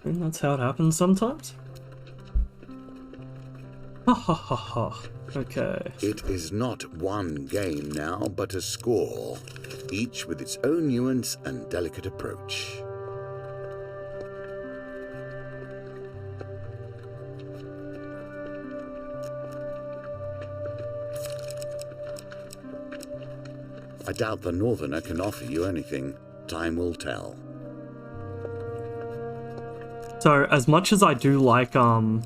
And that's how it happens sometimes. Ha ha ha ha. Okay. It is not one game now, but a score, each with its own nuance and delicate approach. I doubt the Northerner can offer you anything. Time will tell. So, as much as I do like, I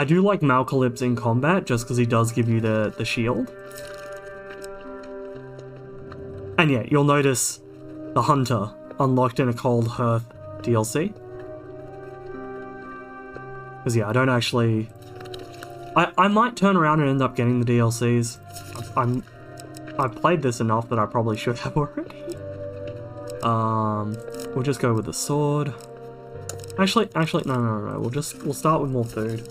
do like Malcalypse in combat, just because he does give you the shield. And yeah, you'll notice the Hunter unlocked in a Cold Hearth DLC. Because yeah, I don't actually... I might turn around and end up getting the DLCs. I've played this enough that I probably should have already. We'll just go with the sword. Actually, no. We'll start with more food.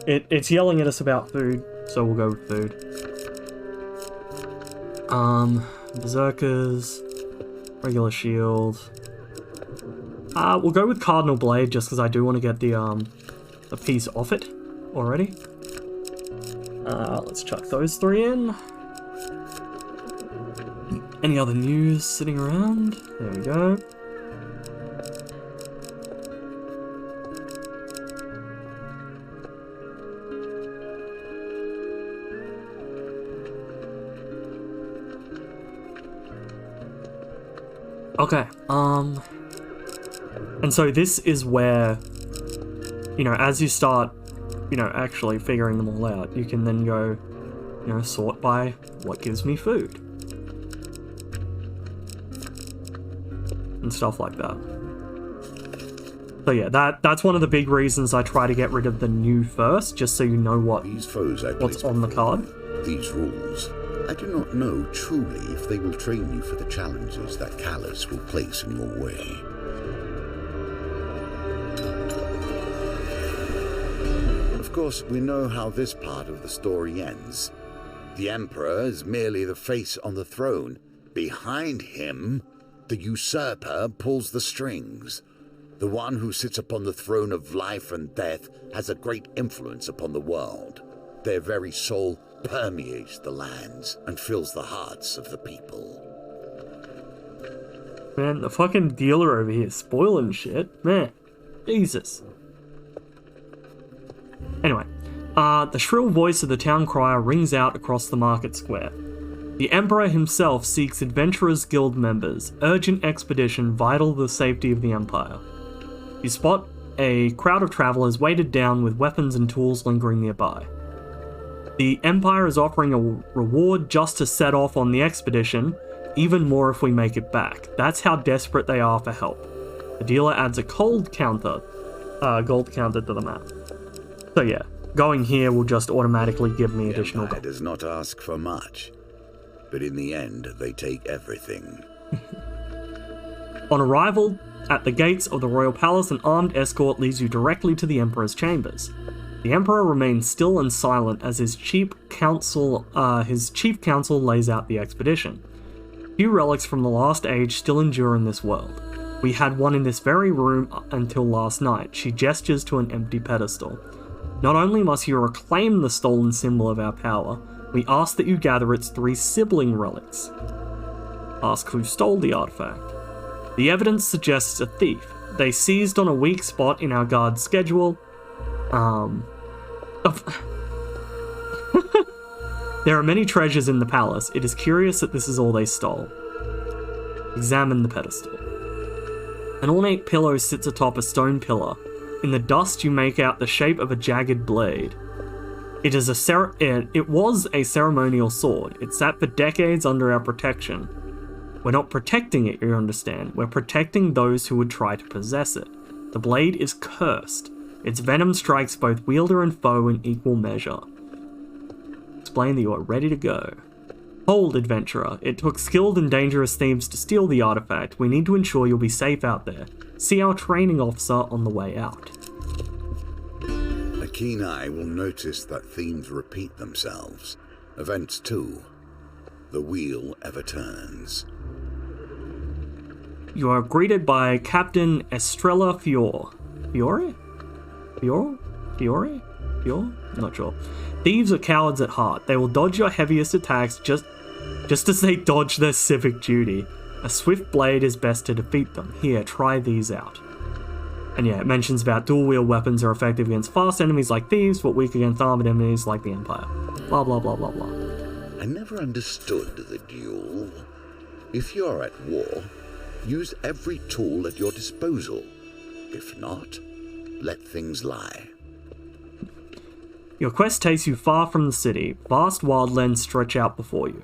It's yelling at us about food, so we'll go with food. Berserkers, regular shield. We'll go with Cardinal Blade just because I do want to get the piece off it already. Let's chuck those 3 in. Any other news sitting around? There we go. Okay, and so this is where, as you start, actually figuring them all out, you can then go, sort by what gives me food. And stuff like that. So yeah, that's one of the big reasons I try to get rid of the new first, just so you know what's on the card. These rules. I do not know truly if they will train you for the challenges that Calus will place in your way. Of course, we know how this part of the story ends. The Emperor is merely the face on the throne. Behind him, the usurper pulls the strings. The one who sits upon the throne of life and death has a great influence upon the world. Their very soul permeates the lands and fills the hearts of the people. Man, the fucking dealer over here spoiling shit. Man, Jesus. Anyway, the shrill voice of the town crier rings out across the market square. The Emperor himself seeks Adventurers Guild members. Urgent expedition vital to the safety of the Empire. You spot a crowd of travelers weighted down with weapons and tools lingering nearby. The Empire is offering a reward just to set off on the expedition, even more if we make it back. That's how desperate they are for help. The dealer adds a gold counter to the map. So yeah, going here will just automatically give me additional gold. The Empire does not ask for much, but in the end, they take everything. On arrival at the gates of the royal palace, an armed escort leads you directly to the Emperor's chambers. The Emperor remains still and silent as his chief council lays out the expedition. Few relics from the last age still endure in this world. We had one in this very room until last night. She gestures to an empty pedestal. Not only must you reclaim the stolen symbol of our power, we ask that you gather its 3 sibling relics. Ask who stole the artifact. The evidence suggests a thief. They seized on a weak spot in our guard's schedule. There are many treasures in the palace. It is curious that this is all they stole. Examine the pedestal. An ornate pillow sits atop a stone pillar. In the dust you make out the shape of a jagged blade. It was a ceremonial sword. It sat for decades under our protection. We're not protecting it, you understand. We're protecting those who would try to possess it. The blade is cursed. Its venom strikes both wielder and foe in equal measure. Explain that you are ready to go. Hold, adventurer. It took skilled and dangerous thieves to steal the artifact. We need to ensure you'll be safe out there. See our training officer on the way out. A keen eye will notice that themes repeat themselves. Events too. The wheel ever turns. You are greeted by Captain Estrella Fior. Fiore? Fior? Fiore? Fior? I'm not sure. Thieves are cowards at heart. They will dodge your heaviest attacks just as they dodge their civic duty. A swift blade is best to defeat them. Here, try these out. And yeah, it mentions about dual-wield weapons are effective against fast enemies like thieves, but weak against armored enemies like the Empire. Blah, blah, blah, blah, blah. I never understood the duel. If you're at war, use every tool at your disposal. If not, let things lie. Your quest takes you far from the city. Vast wildlands stretch out before you.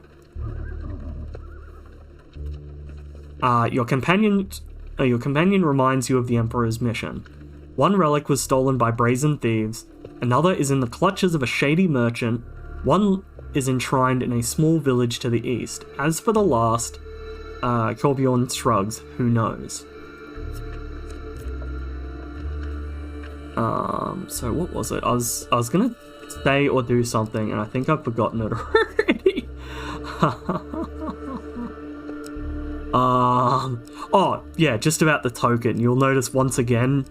Your companion reminds you of the Emperor's mission. One relic was stolen by brazen thieves, another is in the clutches of a shady merchant, one is enshrined in a small village to the east. As for the last, Kolbjorn shrugs, who knows? So what was it? I was gonna say or do something, and I think I've forgotten it already. Oh, yeah, just about the token. You'll notice once again,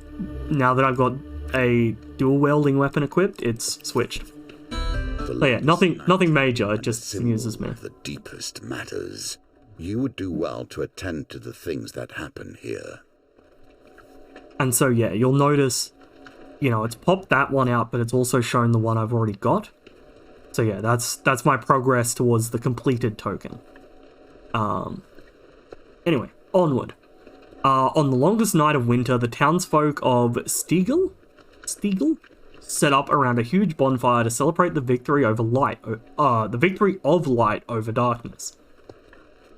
now that I've got a dual wielding weapon equipped, it's switched. Oh yeah, nothing major, it just amuses me. The deepest matters. You would do well to attend to the things that happen here. And so yeah, you'll notice, it's popped that one out, but it's also shown the one I've already got. So yeah, that's my progress towards the completed token. Anyway, onward. On the longest night of winter, the townsfolk of Stiegel set up around a huge bonfire to celebrate the victory over the victory of light over darkness.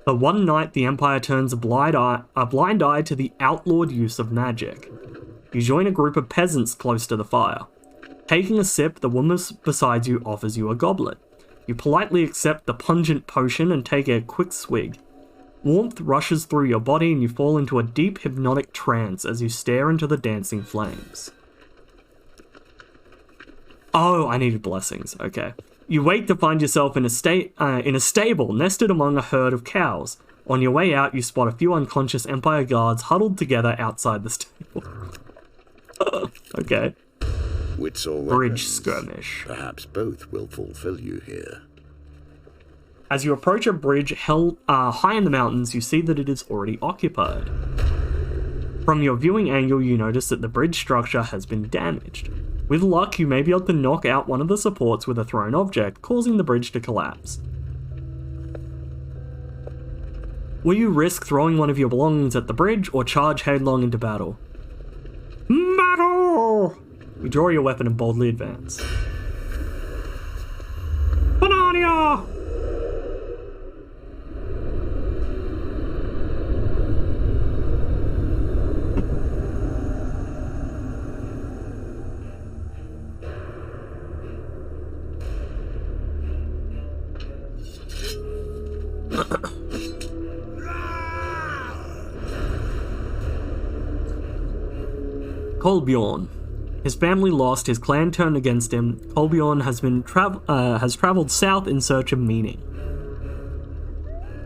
But one night, the Empire turns a blind eye to the outlawed use of magic. You join a group of peasants close to the fire. Taking a sip, the woman beside you offers you a goblet. You politely accept the pungent potion and take a quick swig. Warmth rushes through your body and you fall into a deep hypnotic trance as you stare into the dancing flames. Oh, I needed blessings. Okay. You wake to find yourself in a stable nested among a herd of cows. On your way out, you spot a few unconscious Empire guards huddled together outside the stable. Okay. Wits or Bridge weapons. skirmish. Perhaps both will fulfill you here. As you approach a bridge held high in the mountains, you see that it is already occupied. From your viewing angle, you notice that the bridge structure has been damaged. With luck, you may be able to knock out one of the supports with a thrown object, causing the bridge to collapse. Will you risk throwing one of your belongings at the bridge or charge headlong into battle? Battle! You draw your weapon and boldly advance. Banania! Kolbjorn. His family lost, his clan turned against him. Kolbjorn has traveled south in search of meaning.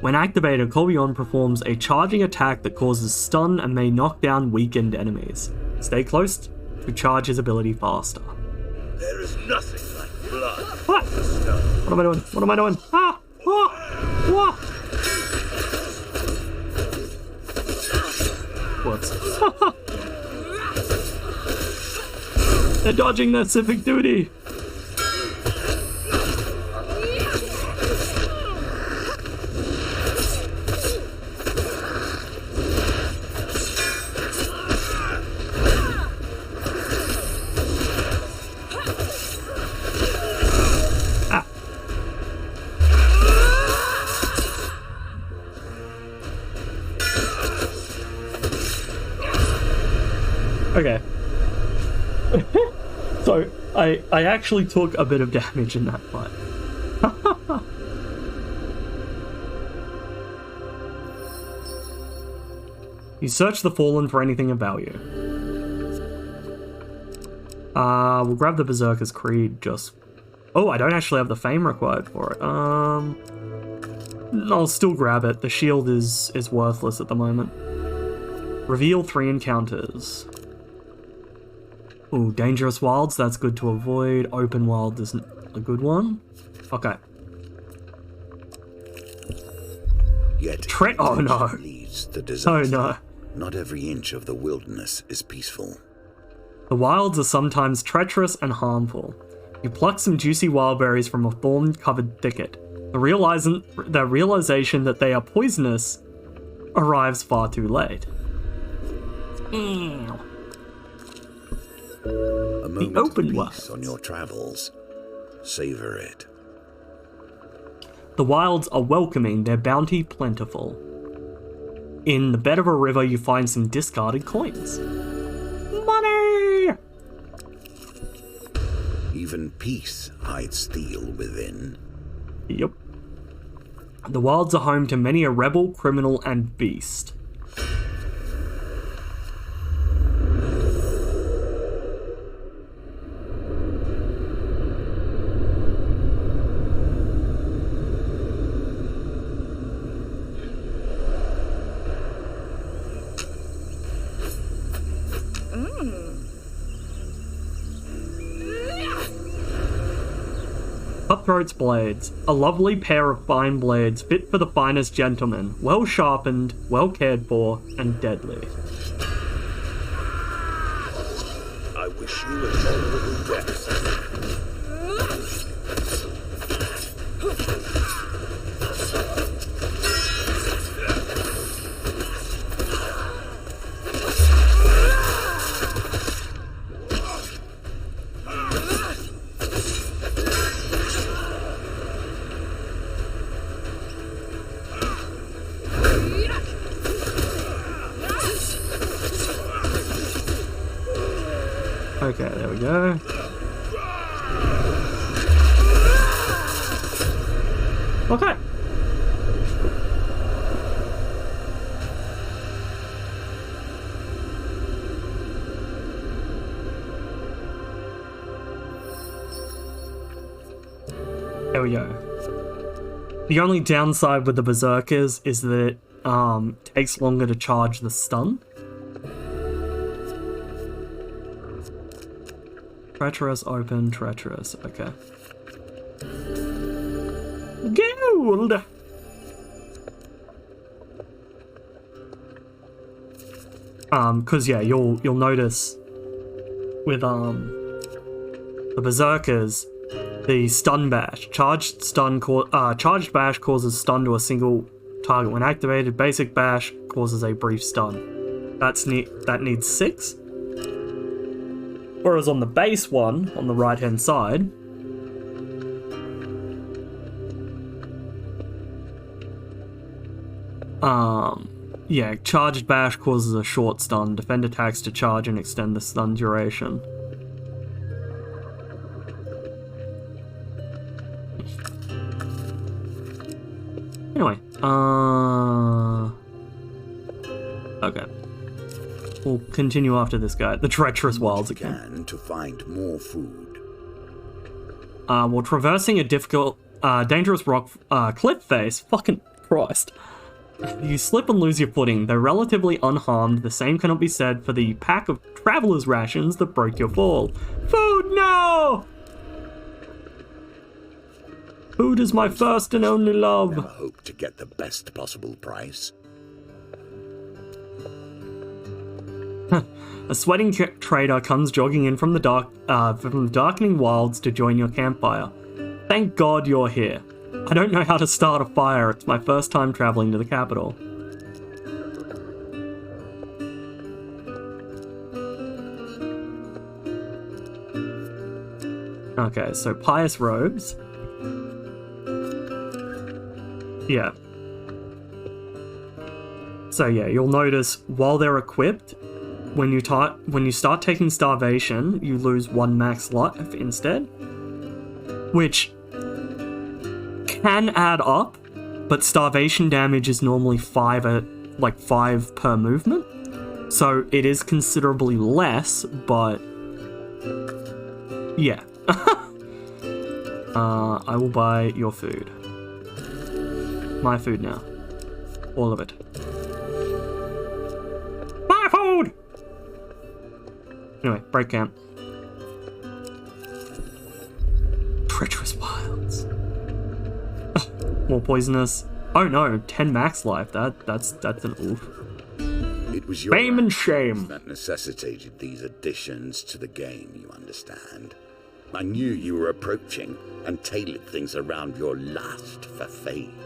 When activated, Kolbjorn performs a charging attack that causes stun and may knock down weakened enemies. Stay close to charge his ability faster. There is nothing like blood. What? What am I doing? What am I doing? Ah! Ah! What? Whoops. They're dodging their civic duty. Ah. Okay. So, I actually took a bit of damage in that fight. You search the Fallen for anything of value. We'll grab the Berserker's Creed, just... Oh, I don't actually have the fame required for it. I'll still grab it. The shield is worthless at the moment. Reveal 3 encounters. Ooh, dangerous wilds, that's good to avoid. Open wild isn't a good one. Okay. Yet Oh no. leads to Oh disaster. no. Not every inch of the wilderness is peaceful. The wilds are sometimes treacherous and harmful. You pluck some juicy wild berries from a thorn-covered thicket. The realization that they are poisonous arrives far too late. A moment open of peace wilds. on your travels. Savor it. The wilds are welcoming, their bounty plentiful. In the bed of a river, you find some discarded coins. Money! Even peace hides steel within. Yep. The wilds are home to many a rebel, criminal, and beast. Cutthroat's blades, a lovely pair of fine blades fit for the finest gentleman, well sharpened, well cared for, and deadly. I wish you a tolerable death. Okay, there we go. Okay. There we go. The only downside with the Berserkers is that it takes longer to charge the stun. Treacherous, open, treacherous, okay. Gold! Cause yeah, you'll notice with the Berserkers, the stun bash. Charged bash causes stun to a single target when activated. Basic bash causes a brief stun. That needs 6. Whereas on the base one, on the right hand side, yeah, charged bash causes a short stun. Defend attacks to charge and extend the stun duration. Anyway, okay. We'll continue after this guy. The treacherous wilds again. Can to find more food. While traversing a difficult, dangerous rock cliff face, fucking Christ, you slip and lose your footing. Though relatively unharmed, the same cannot be said for the pack of traveler's rations that broke your fall. Food, no! Food is my first and only love. Never hope to get the best possible price. A sweating trader comes jogging in from the darkening wilds to join your campfire. Thank God you're here. I don't know how to start a fire. It's my first time traveling to the capital. Okay, so pious robes. Yeah. So yeah, you'll notice while they're equipped, when you start taking starvation, you lose 1 max life instead, which can add up, but starvation damage is normally 5 per movement, so it is considerably less, but yeah. I will buy your food. My food now. All of it. Anyway, break camp. Treacherous wilds. More poisonous. Oh no, 10 max life. That's an oof. It was your Fame and actions shame. that necessitated these additions to the game, you understand? I knew you were approaching and tailored things around your lust for fame.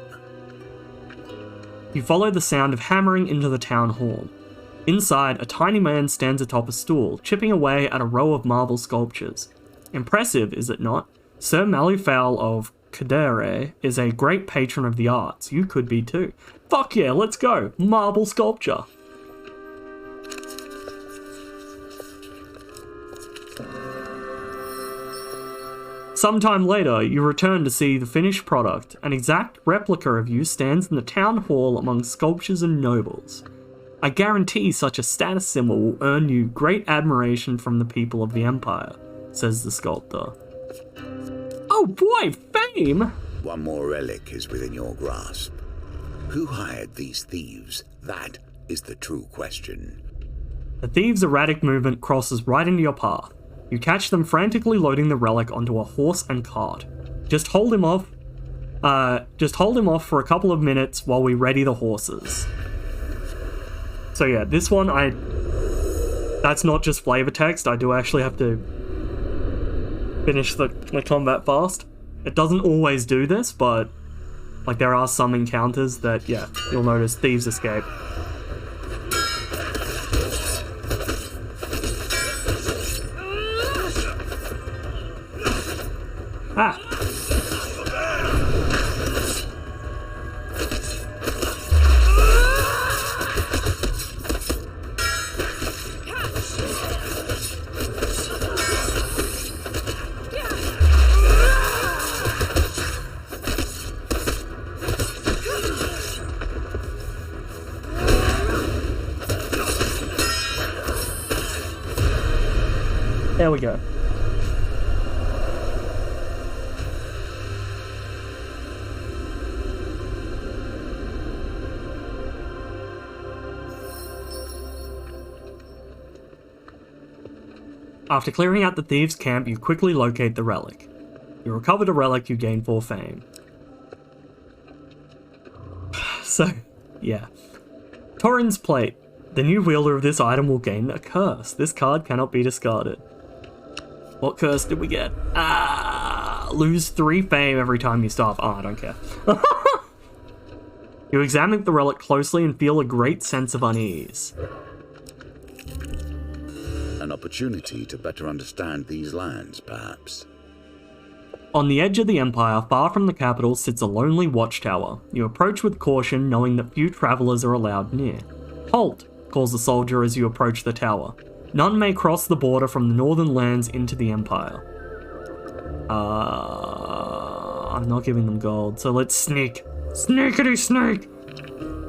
You follow the sound of hammering into the town hall. Inside, a tiny man stands atop a stool, chipping away at a row of marble sculptures. Impressive, is it not? Sir Malufal of Cadere is a great patron of the arts. You could be too. Fuck yeah, let's go! Marble sculpture! Sometime later, you return to see the finished product. An exact replica of you stands in the town hall among sculptures and nobles. I guarantee such a status symbol will earn you great admiration from the people of the Empire, says the sculptor. Oh boy, fame! One more relic is within your grasp. Who hired these thieves? That is the true question. The thieves' erratic movement crosses right into your path. You catch them frantically loading the relic onto a horse and cart. Just hold him off for a couple of minutes while we ready the horses. So yeah, this one, that's not just flavor text, I do actually have to finish the combat fast. It doesn't always do this, but like there are some encounters that, yeah, you'll notice thieves escape. Ah! There we go. After clearing out the thieves' camp, you quickly locate the relic. You recovered a relic, you gain 4 fame. So, yeah. Torrin's Plate. The new wielder of this item will gain a curse. This card cannot be discarded. What curse did we get? Lose 3 fame every time you starve. Oh, I don't care. You examine the relic closely and feel a great sense of unease. An opportunity to better understand these lands, perhaps. On the edge of the Empire, far from the capital, sits a lonely watchtower. You approach with caution, knowing that few travelers are allowed near. Halt! Calls the soldier as you approach the tower. None may cross the border from the northern lands into the Empire. I'm not giving them gold, so let's sneak. Sneakity snake!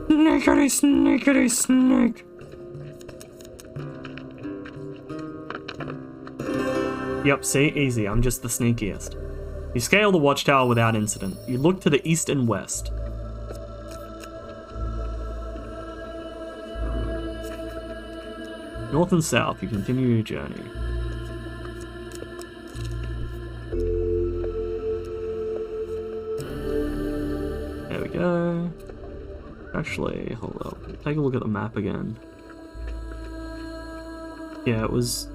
Sneakity sneakity snake! Yep, see? Easy. I'm just the sneakiest. You scale the watchtower without incident. You look to the east and west. North and south, you continue your journey. There we go. Actually, hold up. Take a look at the map again. Yeah, it was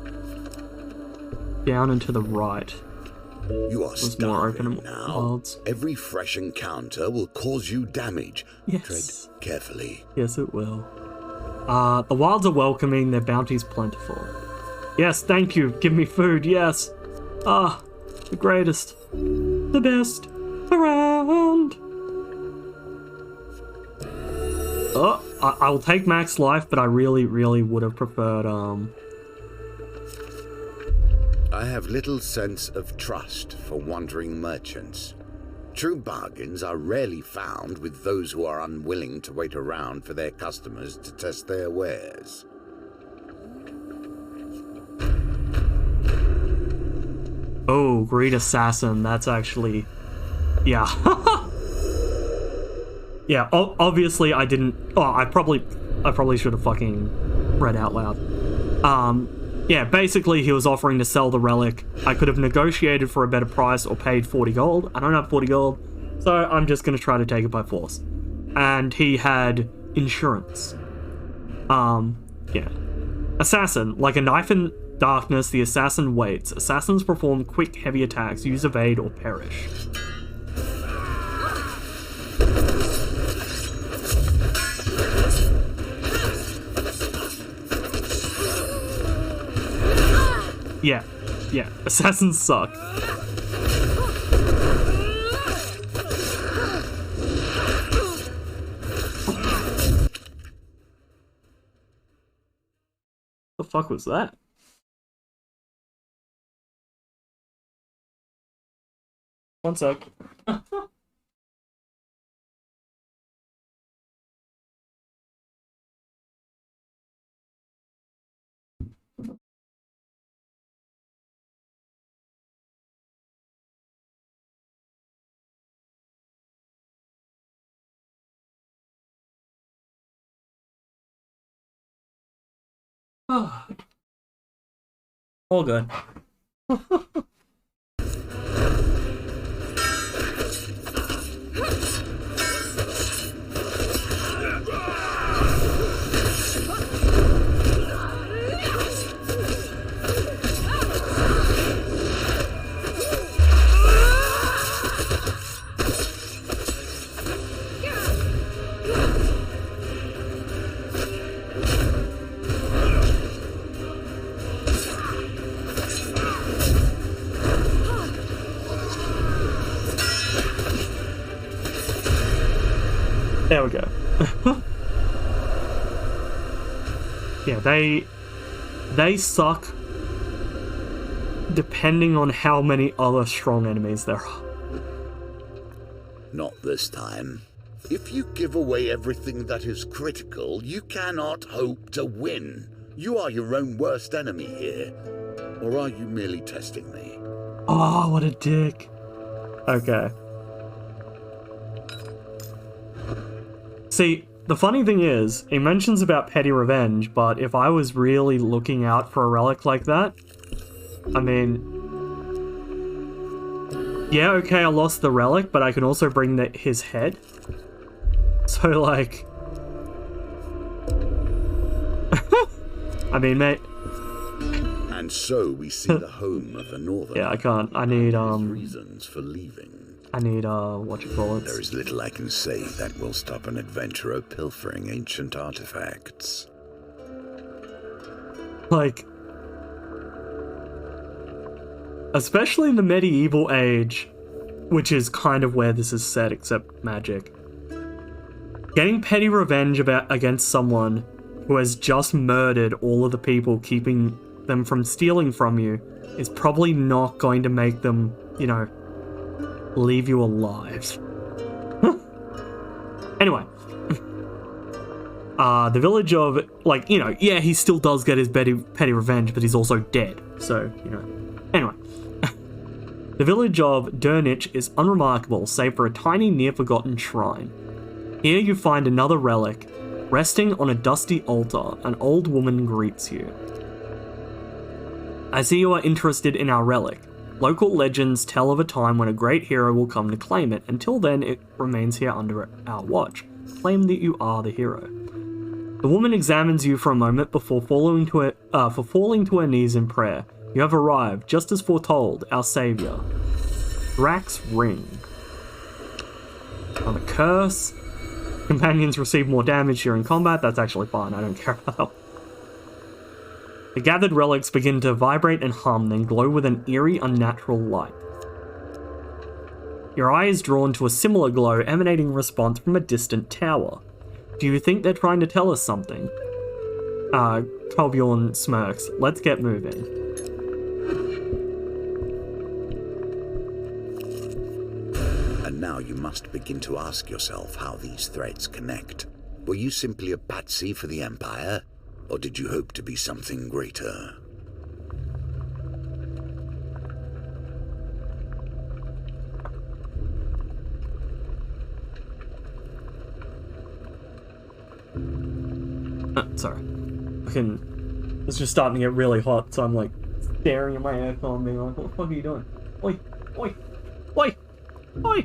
down and to the right. You are starving now. Wilds. Every fresh encounter will cause you damage. Yes. Tread carefully. Yes, it will. The wilds are welcoming, their bounty's plentiful. Yes, thank you. Give me food, yes. The greatest. The best around. I'll take max life, but I really would have preferred, I have little sense of trust for wandering merchants. True bargains are rarely found with those who are unwilling to wait around for their customers to test their wares. Oh, great assassin. That's actually... Yeah. Yeah, obviously I didn't... Oh, I probably should have fucking read out loud. yeah, basically he was offering to sell the relic. I could have negotiated for a better price or paid 40 gold. I don't have 40 gold, so I'm just going to try to take it by force. And he had insurance. Yeah. Assassin. Like a knife in darkness, the assassin waits. Assassins perform quick, heavy attacks. Use evade or perish. Yeah. Yeah. Assassins suck. The fuck was that? One sec. All good. There we go. Yeah, they suck depending on how many other strong enemies there are. Not this time. If you give away everything that is critical, you cannot hope to win. You are your own worst enemy here. Or are you merely testing me? Oh, what a dick. Okay. See, the funny thing is, he mentions about petty revenge, but if I was really looking out for a relic like that, I mean... Yeah, okay, I lost the relic, but I can also bring his head. So, like... I mean, mate... And so we see the home of the Northern. Yeah, I can't. I need, reasons for leaving. I need, whatchamacallits. There is little I can say that will stop an adventurer pilfering ancient artifacts. Like... Especially in the medieval age, which is kind of where this is set, except magic. Getting petty revenge against someone who has just murdered all of the people keeping them from stealing from you is probably not going to make them, you know, leave you alive. Anyway. The village of, like, you know, yeah, he still does get his petty revenge, but he's also dead. So, you know. Anyway. The village of Dernich is unremarkable, save for a tiny, near-forgotten shrine. Here you find another relic. Resting on a dusty altar, an old woman greets you. I see you are interested in our relic. Local legends tell of a time when a great hero will come to claim it. Until then, it remains here under our watch. Claim that you are the hero. The woman examines you for a moment before falling to her knees in prayer. You have arrived, just as foretold, our savior. Drax Ring. On a curse. Companions receive more damage during combat. That's actually fine, I don't care about that. The gathered relics begin to vibrate and hum, then glow with an eerie, unnatural light. Your eye is drawn to a similar glow emanating response from a distant tower. Do you think they're trying to tell us something? Torbjorn smirks. Let's get moving. And now you must begin to ask yourself how these threads connect. Were you simply a patsy for the Empire? Or did you hope to be something greater? Sorry. I can It's just starting to get really hot, so I'm like staring at my aircon being like, what the fuck are you doing? Oi, oi, oi, oi!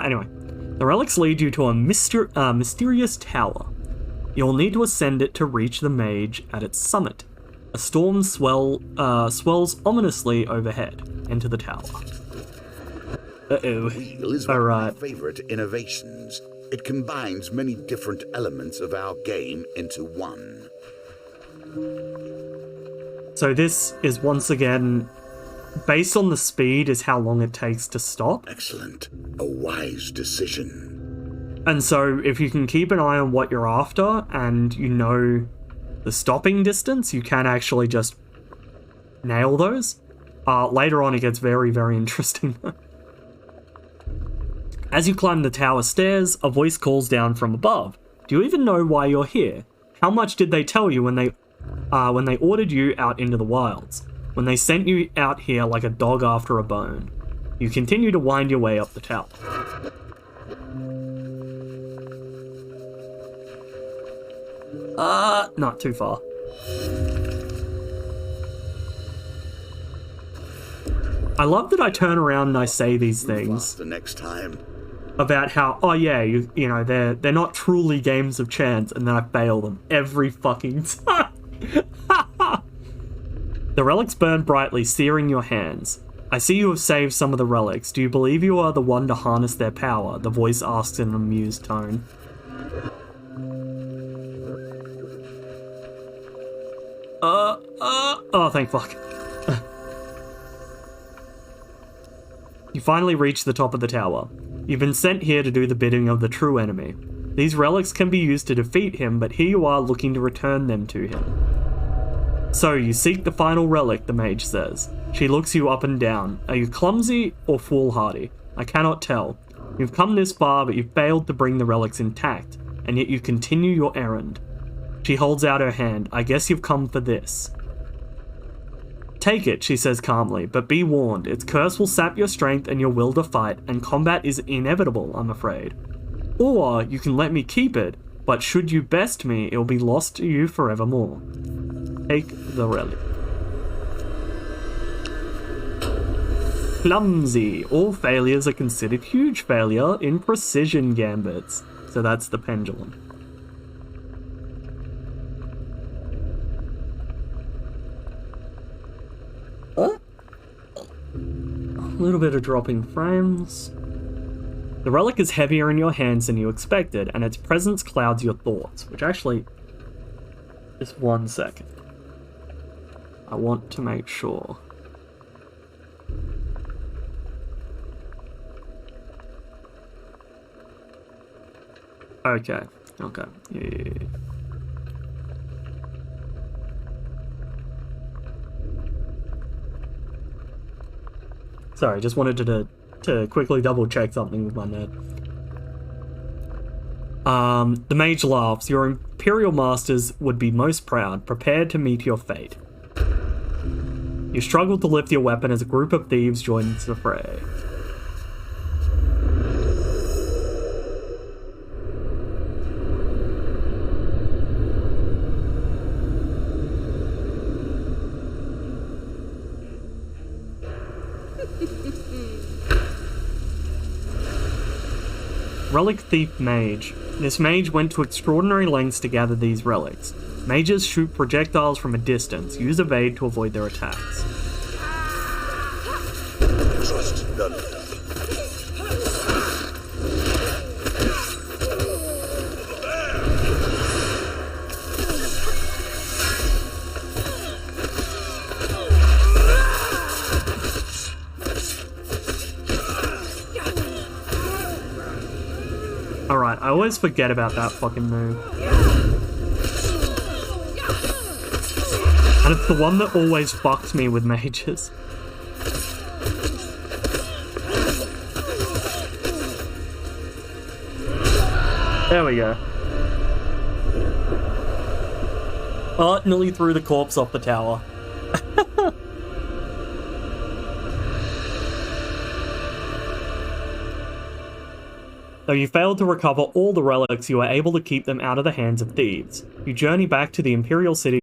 Anyway. The relics lead you to a mysterious tower. You'll need to ascend it to reach the mage at its summit. A storm swells ominously overhead. Enter the tower. Uh-oh. The wheel is one of my favourite innovations. It combines many different elements of our game into one. So this is once again, based on the speed, is how long it takes to stop. Excellent. A wise decision. And so if you can keep an eye on what you're after and you know the stopping distance, you can actually just nail those. Later on it gets very, very interesting. As you climb the tower stairs, a voice calls down from above. Do you even know why you're here? How much did they tell you when they ordered you out into the wilds? When they sent you out here like a dog after a bone? You continue to wind your way up the tower. Not too far. I love that I turn around and I say these things The next time. about how, oh yeah, you know, they're not truly games of chance, and then I fail them every fucking time. The relics burn brightly, searing your hands. I see you have saved some of the relics. Do you believe you are the one to harness their power? The voice asks in an amused tone. Oh, thank fuck. You finally reach the top of the tower. You've been sent here to do the bidding of the true enemy. These relics can be used to defeat him, but here you are looking to return them to him. So, you seek the final relic, the mage says. She looks you up and down. Are you clumsy or foolhardy? I cannot tell. You've come this far, but you've failed to bring the relics intact, and yet you continue your errand. She holds out her hand. I guess you've come for this. Take it, she says calmly, but be warned, its curse will sap your strength and your will to fight, and combat is inevitable, I'm afraid. Or, you can let me keep it, but should you best me, it will be lost to you forevermore. Take the relic. Clumsy. All failures are considered huge failure in precision gambits. So that's the pendulum. A little bit of dropping frames. The relic is heavier in your hands than you expected, and its presence clouds your thoughts, which actually... Just 1 second. I want to make sure. Okay. Yeah. Sorry, just wanted to quickly double check something with my net. The mage laughs. Your Imperial Masters would be most proud, prepared to meet your fate. You struggle to lift your weapon as a group of thieves joins the fray. Relic Thief Mage. This mage went to extraordinary lengths to gather these relics. Mages shoot projectiles from a distance. Use evade to avoid their attacks. Trust none. Alright, I always forget about that fucking move. And it's the one that always fucks me with mages. There we go. Oh, nearly threw the corpse off the tower. Though you failed to recover all the relics, you are able to keep them out of the hands of thieves. You journey back to the Imperial City